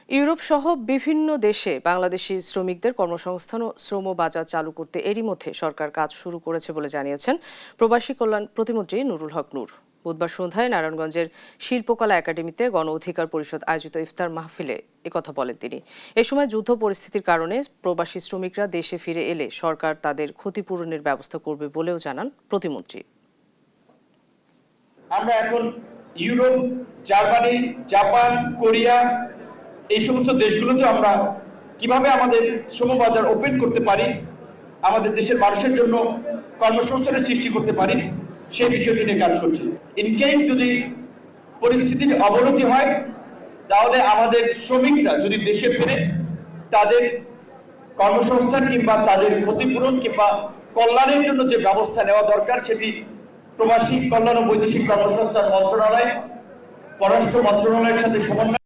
Europe সহ বিভিন্ন দেশে বাংলাদেশি শ্রমিকদের কর্মসংস্থান ও শ্রম বাজার চালু করতে এরই মধ্যে সরকার কাজ শুরু করেছে বলে জানিয়েছেন প্রবাসী কল্যাণ প্রতিমন্ত্রী নুরুল হক নূর। বুধবার সন্ধ্যায় নারায়ণগঞ্জের শিল্পকলা একাডেমিতে গণ অধিকার পরিষদ আয়োজিত ইফতার মাহফিলে একথা বলেন তিনি। এ সময় যুদ্ধ পরিস্থিতির কারণে প্রবাসী শ্রমিকরা দেশে ফিরে এলে সরকার তাদের ক্ষতিপূরণের ব্যবস্থা করবে বলেও জানান প্রতিমন্ত্রী। আমরা এখন ইউরোপ, জার্মানি, জাপান, কোরিয়া এই সমস্ত দেশগুলোতে আমরা কিভাবে আমাদের শ্রম বাজার ওপেন করতে পারি, আমাদের দেশের মানুষের জন্য কর্মসংস্থানের সৃষ্টি করতে পারি, সেই বিষয়টি নিয়ে কাজ করছি। ইনকেস যদি পরিস্থিতির অবনতি হয়, তাহলে আমাদের শ্রমিকরা যদি দেশে ফেরে তাদের কর্মসংস্থান কিংবা তাদের ক্ষতিপূরণ কিংবা কল্যাণের জন্য যে ব্যবস্থা নেওয়া দরকার, সেটি প্রবাসী কল্যাণ ও বৈদেশিক কর্মসংস্থান মন্ত্রণালয়, পররাষ্ট্র মন্ত্রণালয়ের সাথে সমন্বয়